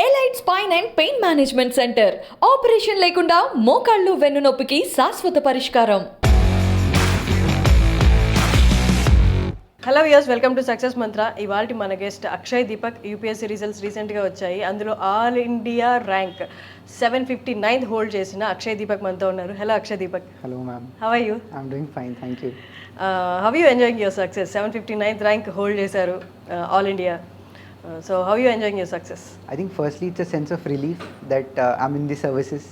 Elite spine and pain management centre operation లేకుండా మోకాళ్ళు వెన్నునొప్పికి శాశ్వత పరిష్కారం. Hello viewers, welcome to success మంత్ర. ఇవాళ మన guest Akshay Deepak. UPSC results రీసెంట్గా వచ్చాయి. అందులో ఆల్ ఇండియా ర్యాంక్ 759 హోల్డ్ చేసిన అక్షయ్ దీపక్ మనతో ఉన్నారు. Hello Akshay Deepak. Hello ma'am. How are you? I'm doing fine, thank you. How you enjoying your success? 759th rank hold చేశారు all India. So how you enjoying your success? I think firstly it's a sense of relief that I'm in the services,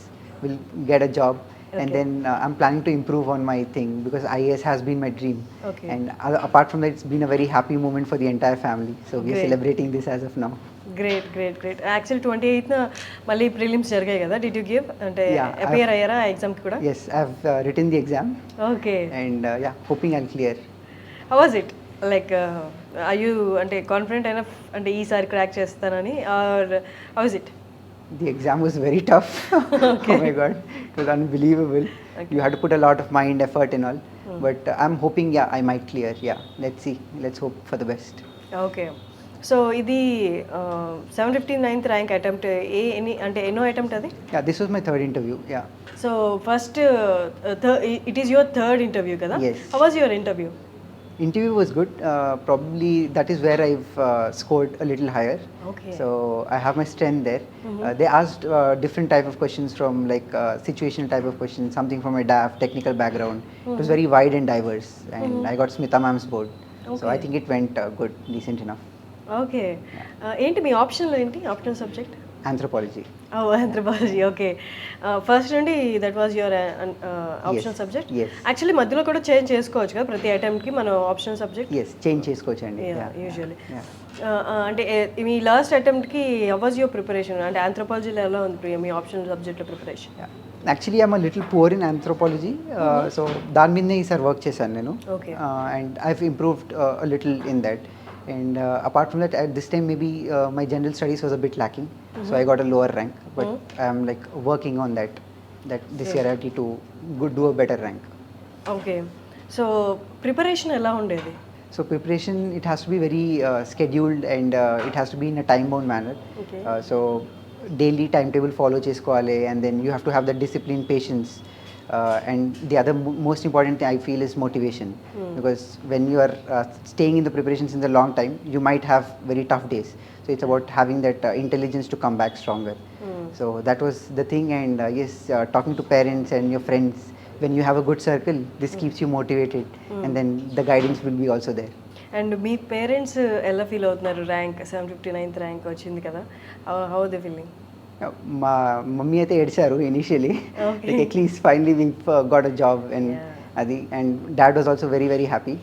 will get a job, and Okay. then I'm planning to improve on my thing because IAS has been my dream. Okay. And apart from that, it's been a very happy moment for the entire family. So we are Great. celebrating this as of now. Great great great. Actually 28th మళ్ళీ prelims జరిగాయి కదా, did you give? అంటే Yeah, appear అయ్యారా ఎగ్జామ్కి కూడా? Yes, I've written the exam okay. and yeah, hoping I'll clear. How was it? Like are you అంటే confident enough అంటే ఈసారి క్రాక్ చేస్తానని, or how is it? The exam was very tough. Okay. Oh my god, it was unbelievable. Okay. You had to put a lot of mind, effort and all. But I'm hoping, yeah, I might clear. Yeah, let's see. Let's hope for the best. Okay. So ఇది 759th rank attempt any అంటే ఎన్నో attempt అది? Yeah, this was my third interview. Yeah. So first it is your third interview కదా? Yes. How was your interview? Interview was good. Probably that is where I've scored a little higher. Okay. So I have my strength there. They asked different type of questions from like situational type of questions, something from my DAF, technical background. It was very wide and diverse, and I got Smita ma'am's board. So Okay. I think it went good, decent enough. Okay. ఏంటి మీ ఆప్షన్లో ఏంటి? Optional subject? Anthropology. Anthropology. Okay. First నుండి that was your optional Yes, subject? yes. Actually మధ్యలో కూడా change చేసుకోవచ్చు కదా ప్రతి అటెంప్ట్కి మనం ఆప్షనల్ సబ్జెక్ట్? Yes, change చేసుకోవచ్చండి. యూజువల్లీ. Yeah. అంటే మీ లాస్ట్ అటెంప్ట్కి హౌ వాజ్ యువర్ ప్రిపరేషన్? అంటే ఆంథ్రోపాలజీలో ఎలా ఉంది మీ ఆప్షనల్ సబ్జెక్ట్లో preparation? Yeah. Actually, I'm a little poor in anthropology, so దాని మీదనే ఈసారి వర్క్ చేశాను నేను. Okay. And I've improved a little in that. And apart from that, at this time maybe my general studies was a bit lacking, so I got a lower rank. But I'm like working on that. That this year I have to do a better rank. Okay. So preparation ఎలా ఉండేది? So preparation, it has to be very scheduled and it has to be in a time bound manner. Okay. So daily timetable follow చేసుకోవాలి, and then you have to have the discipline, patience. And the other most important thing I feel is motivation, because when you are staying in the preparations in the long time, you might have very tough days. So it's about having that intelligence to come back stronger. So that was the thing. And yes, talking to parents and your friends, when you have a good circle, this keeps you motivated, and then the guidance will be also there. And మీ parents ఎలా feel అవుతున్నారు? Rank 759th rank వచ్చింది కదా, how they feeling? మా mummy అయితే ఏడ్చారు initially, Okay. like at least finally we got a job and అది. And dad was also very very happy.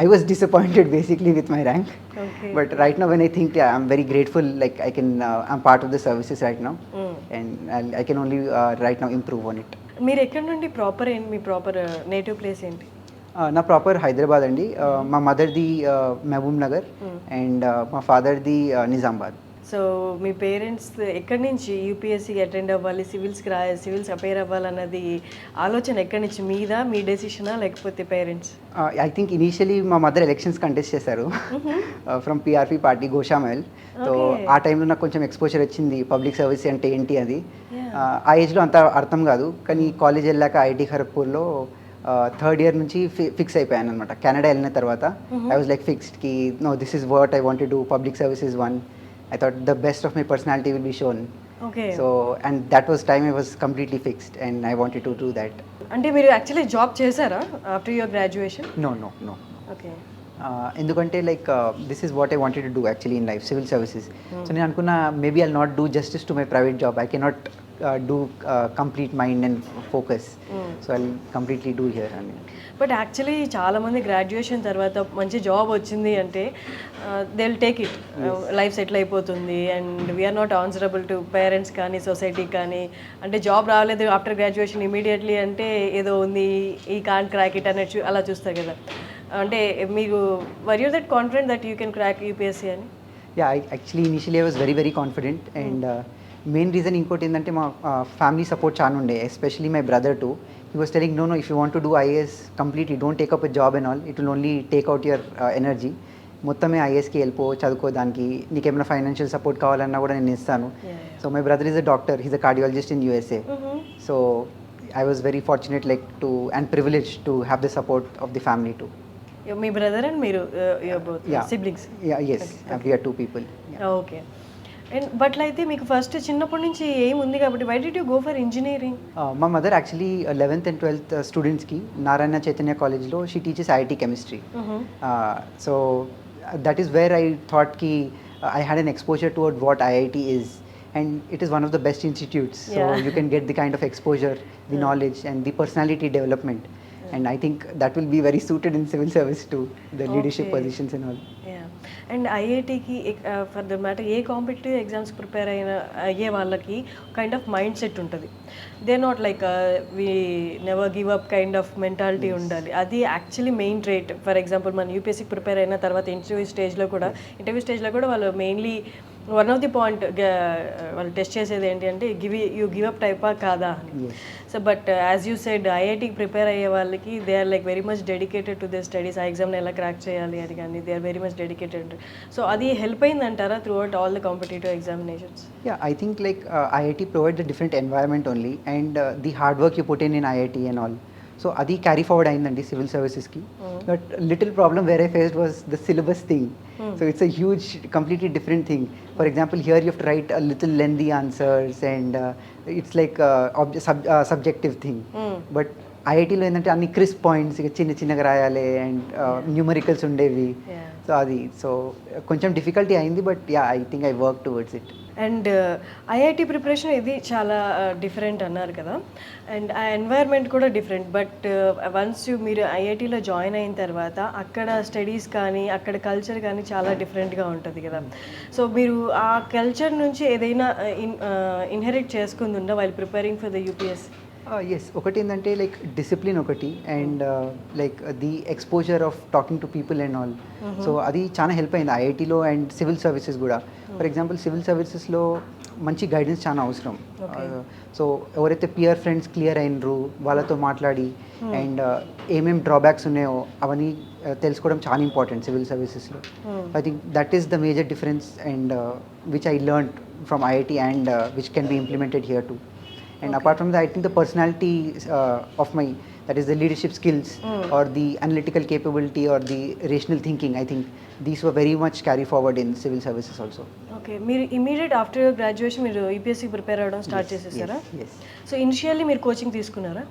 I was disappointed basically with my rank. Okay. But right now when I think, yeah, I'm very grateful, like I can I'm part of the services right now, and I can only right now improve on it. మీరు ఎక్కడ నుండి proper ఏంటి? మీ proper native place ఏంటి? నా proper Hyderabad అండి. మా మదర్ది Mahabub Nagar and మా ఫాదర్ది Nizamabad. So మీ parents ఎక్కడి నుంచి యూపీఎస్సీకి అటెండ్ అవ్వాలి, సివిల్స్ అపేర్ అవ్వాలన్నది ఆలోచన ఎక్కడి నుంచి? మీదా, మీ డెసిషనా, లేకపోతే పేరెంట్స్? ఐ థింక్ ఇనీషియలీ మా మదర్ ఎలక్షన్స్ కంటెస్ట్ చేశారు from PRP party Goshamahal. So ఆ టైంలో నాకు కొంచెం ఎక్స్పోజర్ వచ్చింది పబ్లిక్ సర్వీస్ అంటే ఏంటి అది. ఆ ఏజ్లో అంత అర్థం కాదు, కానీ కాలేజ్ వెళ్ళాక ఐఐటి ఖరగ్పూర్లో థర్డ్ ఇయర్ నుంచి ఫిక్స్ అయిపోయాను అనమాట. కెనడా వెళ్ళిన తర్వాత ఐ వాజ్ లైక్ ఫిక్స్డ్ కి no, this is what I want to do. Public service is one. I thought the best of my personality will be shown. Okay. So, and that was time I was completely fixed and I wanted to do that. అంటే మీరు actually job చేశారా after your graduation? No. Okay. ఎందుకంటే like this is what I wanted to do actually in life, civil services. So నేను అనుకున్నా maybe I'll not do justice to my private job. I cannot do complete mind and focus. So I'll completely do here అని. But actually చాలామంది graduation తర్వాత మంచి job వచ్చింది అంటే they will take it, life settle అయిపోతుంది and we're not answerable to parents కానీ సొసైటీకి కానీ. అంటే జాబ్ రాలేదు ఆఫ్టర్ గ్రాడ్యుయేషన్ ఇమీడియట్లీ అంటే ఏదో ఉంది, ఈ కాంట్ క్రాక్ ఇట్ అనేది అలా చూస్తారు కదా. అంటే మీకు were you that confident that you can crack UPSC అని? Yeah, actually initially I was very very confident. And main reason ఇంకోటి ఏంటంటే మా ఫ్యామిలీ సపోర్ట్ చాలా ఉండే, especially my brother too. He was telling, no, if you want to do IAS completely, don't take up a job and all. It will only take out your energy. మొత్తమే ఐఏఎస్కి వెళ్ళిపో చదువుకో, దానికి నీకేమైనా financial support కావాలన్నా కూడా నేను ఇస్తాను. So my brother is a doctor, he's a cardiologist in USA. So I was very fortunate and privileged to have the support of the family too. Me brother and మీరు both Yeah. siblings? Yes. We are two people. Yeah. Okay. And but అయితే మీకు first చిన్నప్పటి నుంచి ఏం ఉంది కాబట్టి why did you go for engineering? My mother actually 11th and 12th students ki Narayana Chaitanya College lo she teaches IIT chemistry. So that is where I thought ki I had an exposure toward what IIT is, and it is one of the best institutes. So Yeah. you can get the kind of exposure, the knowledge and the personality development. And I think that will be very suited in civil service too, the leadership Okay. positions and all. And ఐఐటికి for the matter a competitive exams prepare అయ్యే వాళ్ళకి kind of mind set ఉంటుంది. They not like we never give up kind of mentality ఉండాలి. అది actually main trait. For example మన యూపీఎస్సీకి prepare అయిన తర్వాత ఇంటర్వ్యూ స్టేజ్లో కూడా వాళ్ళు mainly one of the point వాళ్ళు టెస్ట్ చేసేది ఏంటి అంటే యూ గివ్ అప్ టైపా కాదా అని. So but as you said ఐఐటికి ప్రిపేర్ అయ్యే వాళ్ళకి they are like very much dedicated to the studies. ఆ ఎగ్జామ్ని ఎలా క్రాక్ చేయాలి అని కానీ they are very much dedicated. So అది హెల్ప్ అయిందంటారా throughout all the competitive examinations? Yeah, I think like IIT provides a different environment only, and the hard work you put in IIT and all. So adi carry forward ayindandi civil services ki. But little problem where I faced was the syllabus thing. So it's a huge, completely different thing. For example, here you have to write a little lengthy answers, and it's like subjective thing. But ఐఐటీలో ఏంటంటే అన్ని crisp points ఇక చిన్నగా రాయాలి, and numericals ఉండేవి. So కొంచెం difficulty అయింది, but yeah I think I work towards it. And IIT preparation ఇది చాలా డిఫరెంట్ అన్నారు కదా, అండ్ ఆ ఎన్వైర్న్మెంట్ కూడా డిఫరెంట్. బట్ వన్స్ మీరు ఐఐటీలో జాయిన్ అయిన తర్వాత అక్కడ స్టడీస్ కానీ అక్కడ కల్చర్ కానీ చాలా డిఫరెంట్గా ఉంటుంది కదా. సో మీరు ఆ కల్చర్ నుంచి ఏదైనా ఇన్హెరిట్ చేసుకుంది ఉందా while preparing for the UPSC? Yes, ఒకటి ఏంటంటే లైక్ డిసిప్లిన్ ఒకటి, and like the exposure of talking to people and all. So అది చాలా హెల్ప్ అయింది ఐఐటీలో, అండ్ సివిల్ సర్వీసెస్ కూడా. ఫర్ ఎగ్జాంపుల్ సివిల్ సర్వీసెస్లో మంచి గైడెన్స్ చాలా అవసరం. సో ఎవరైతే పియర్ ఫ్రెండ్స్ క్లియర్ అయినరు వాళ్ళతో మాట్లాడి, అండ్ ఏమేమి డ్రాబ్యాక్స్ ఉన్నాయో అవన్నీ తెలుసుకోవడం చాలా ఇంపార్టెంట్ సివిల్ సర్వీసెస్లో. I think that is the major difference, and which I learned from IIT, and which can be implemented here to. And apart from that, I think the personality of that is the leadership skills, or the analytical capability, or the rational thinking, I think these were very much carry forward in civil services also. Okay, మీరు immediate after graduation మీరు UPSC prepare అవ్వడం start చేసేసారా? Yes. So initially మీరు coaching తీసుకున్నారా?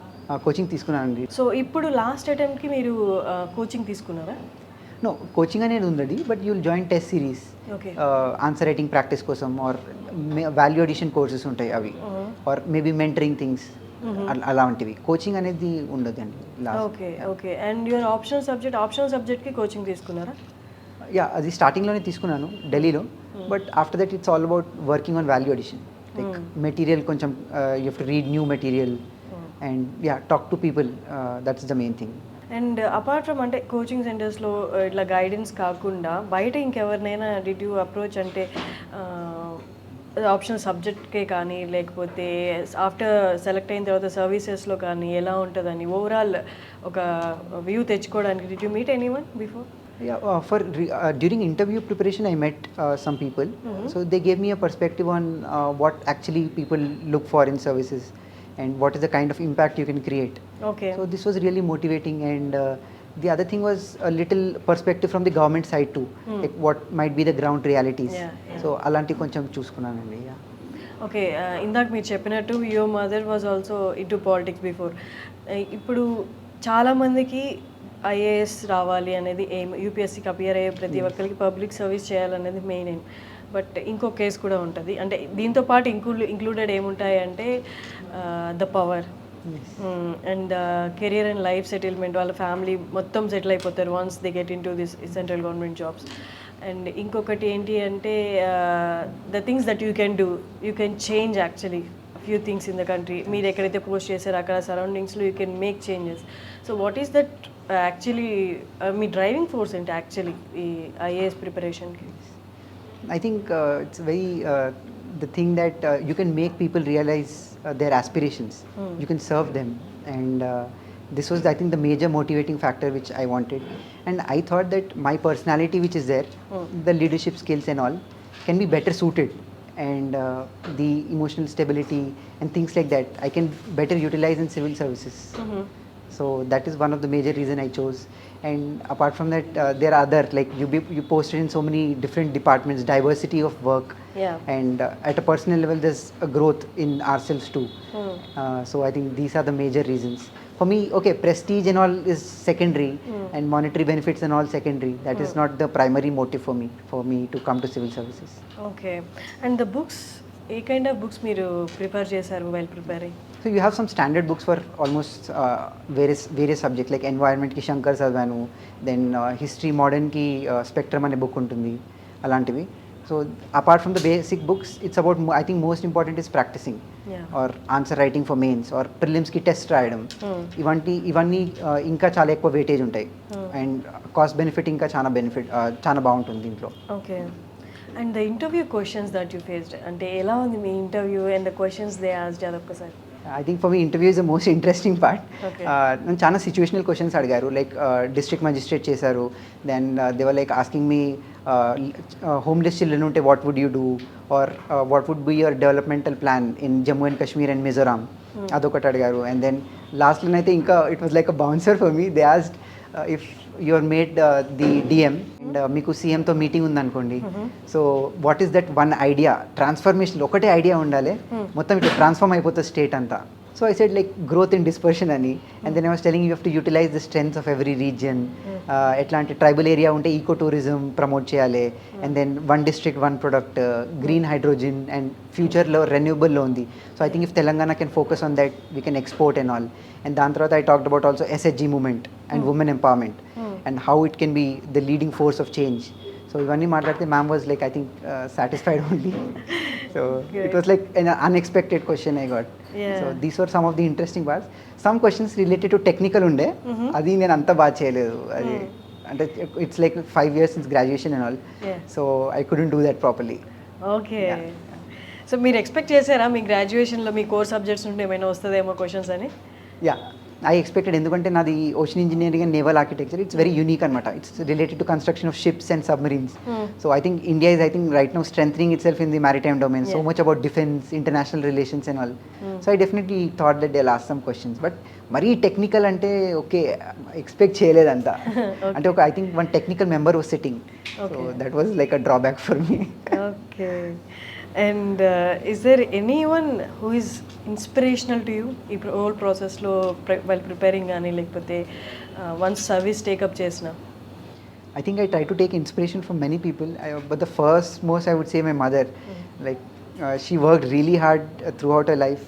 Coaching తీసుకున్నానండి. So ఇప్పుడు last అటెంప్ట్కి మీరు కోచింగ్ తీసుకున్నారా? నో, కోచింగ్ అనేది ఉందండి, but you will join test series, answer writing practice కోసం, ఆర్ వాల్యూ అడిషన్ కోర్సెస్ ఉంటాయి అవి, ఆర్ మేబీ మెంటరింగ్ థింగ్స్ అలాంటివి. కోచింగ్ అనేది ఉండదండి. ఓకే. అండ్ యువర్ ఆప్షనల్ సబ్జెక్ట్కి కోచింగ్ తీసుకున్నారా? యా, అది స్టార్టింగ్లోనే తీసుకున్నాను ఢిల్లీలో, but after that it's all about working on value addition. Like material కొంచెం you have to read new material, and yeah talk to people, that's the main thing. And apart from అంటే coaching సెంటర్స్లో ఇట్లా guidance కాకుండా బయట ఇంకెవరినైనా did you approach అంటే optional సబ్జెక్ట్కే కానీ, లేకపోతే ఆఫ్టర్ సెలెక్ట్ అయిన తర్వాత సర్వీసెస్లో కానీ ఎలా ఉంటుందని ఓవరాల్ ఒక వ్యూ తెచ్చుకోవడానికి did you meet anyone before? Yeah, during interview preparation, I met some people. So they gave me a perspective on what actually people look for in services, and what is the kind of impact you can create. Okay. So this was really motivating, and the other thing was a little perspective from the government side too, like what might be the ground realities. So alanti koncham chusukunnanandi. Okay, ఇందాక మీరు చెప్పినట్టు your mother was also into politics before. ఇప్పుడు చాలామందికి IAS రావాలి అనేది aim, యూపీఎస్సీకి appear అయ్యే ప్రతి ఒక్కరికి పబ్లిక్ సర్వీస్ చేయాలనేది మెయిన్ ఎయిమ్. బట్ ఇంకో కేసు కూడా ఉంటుంది, అంటే దీంతో పాటు ఇంక్లూడెడ్ ఏముంటాయి అంటే the power and career and life settlement. వాళ్ళ ఫ్యామిలీ మొత్తం సెటిల్ అయిపోతారు once they get into this central government jobs. And ఇంకొకటి ఏంటి అంటే the things that you can change actually few things in the country. మీరు ఎక్కడైతే post చేశారో అక్కడ సరౌండింగ్స్లో you can make changes. So what is that actually me driving force ఏంటి actually ఈ IAS ప్రిపరేషన్కి? I think it's very the thing that you can make people realize their aspirations. You can serve them, and this was, I think, the major motivating factor which I wanted. And I thought that my personality which is there, the leadership skills and all, can be better suited, and the emotional stability and things like that I can better utilize in civil services. So that is one of the major reason I chose. And apart from that, there are other, like you posted in so many different departments, diversity of work. Yeah. And at a personal level, there's a growth in ourselves too. So I think these are the major reasons. For me, okay, prestige and all is secondary, and monetary benefits and all secondary. That is not the primary motive for me to come to civil services. Okay and the books A kind of books మీరు prepare చేశారు while preparing? So you have some standard books for almost various subjects, like environment ki Shankar Sadvanu, then history modern ki Spectrum ane book untundi, alantivi. So apart from the basic books, it's about, I think most important is practicing, or answer writing for mains, or prelims ki test రాయడం. ఇవన్నీ ఇంకా చాలా ఎక్కువ weightage ఉంటాయి, and cost benefit ఇంకా చాలా బాగుంటుంది దీంట్లో. Okay and the interview questions that you faced, అంటే ఎలా ఉంది మీ interview and the questions they asked అదొక్కసారి? I think for me interview is the most interesting part. Okay. నన్ను చాలా సిచ్యువేషనల్ క్వశ్చన్స్ అడిగారు, లైక్ డిస్ట్రిక్ట్ మజిస్ట్రేట్ చేశారు, then they were like asking me homeless children ఉంటే what would you do, or what would be your developmental plan in Jammu and Kashmir and Mizoram, అదొకటి అడిగారు. And then లాస్ట్లోనైతే ఇంకా it was like a bouncer for me. They asked if your made the DM and మీకు సీఎంతో meeting ఉందనుకోండి, so what is that one idea, transformation ఒకటే idea ఉండాలి, మొత్తం ఇట్లా ట్రాన్స్ఫార్మ్ అయిపోతుంది స్టేట్ అంతా. So I said like growth in dispersion అని. And then I was telling you have to utilize the strengths of every region. ఎట్లాంటి tribal area ఉంటే eco tourism promote చేయాలి, and then one district one product, green hydrogen, and ఫ్యూచర్లో రెన్యూబుల్లో ఉంది. So I think if Telangana can focus on that, we can export and all. And దాని తర్వాత I talked about also SHG movement and women empowerment, and how it can be the leading force of change. So ivanni maatladte ma'am was like, I think satisfied only. So Great. It was like an unexpected question I got. Yeah. So these were some of the interesting parts. Some questions related to technical unde, adi nenu anta baa cheyaledu, adi ante it's like 5 years since graduation and all. Yeah. So I couldn't do that properly. Okay so మీరు expect చేశారా మీ గ్రాడ్యుయేషన్లో మీ core subjects నుండి ఏమైనా వస్తుందేమో questions అని? Yeah, I expected, ఎందుకంటే నాది ocean engineering and naval architecture, it's very unique అనమాట. It's related to construction of ships and submarines. So I think India is, I think right now strengthening itself in the maritime domain, so much about defence, international relations and all. So I definitely thought that they last some questions, but మరీ technical అంటే okay expect చేయలేదంతా. అంటే ఒక I think one technical member was sitting, so that was like a drawback for me. Okay and is there anyone who is inspirational to you ఈ whole ప్రాసెస్లో while preparing కానీ, లేకపోతే once service take up చేసిన? I think I try to take inspiration from many people, but the first most I would say my mother. Like she worked really hard throughout her life,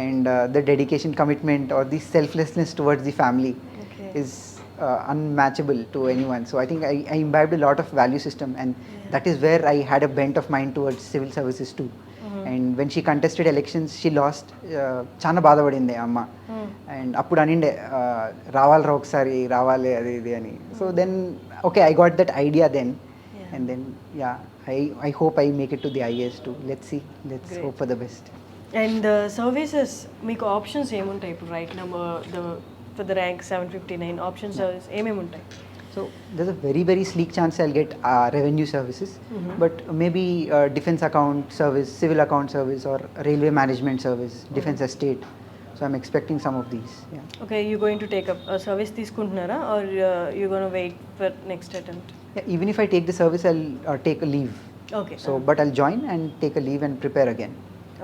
and the dedication, commitment, or the selflessness towards the family is unmatchable to anyone. So I think I imbibed a lot of value system, and that is where I had a bent of mind towards civil services too. And when she contested elections, she lost. చాలా బాధపడింది అమ్మ, and అప్పుడు అనిండే రావాలిరా ఒకసారి రావాలి అది ఇది అని. So then okay I got that idea then, and then yeah I hope I make it to the IAS too. Let's see, let's hope for the best. And services మీకు ఆప్షన్స్ ఏముంటాయి ఇప్పుడు right number for the rank 759 option service ఏమేమి ఉంటాయి? So there's a very, very sleek chance I'll get revenue services, but maybe defense account service, civil account service, or railway management service, defense estate. So I'm expecting some of these. Yeah. Okay, you going to take up a service తీసుకుంటున్నారా, or you going to wait for next attempt? Yeah, even if I take the service, I'll take a leave. Okay. So, but I'll join and take a leave and prepare again.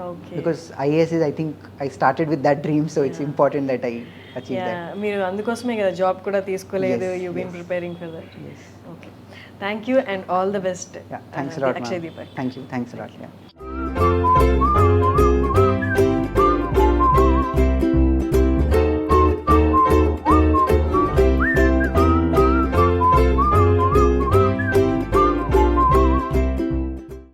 Okay. Because IAS is, I think, I started with that dream, so it's important that I achieve that. మీరు అందుకోసమే కదా job కూడా తీసుకోలేదు, Yes, you been yes. Preparing for that. Yes. Okay thank you and all the best Yeah, thanks a lot, Akshay ma'am. Deepak. Thank you, thanks a lot. Yeah.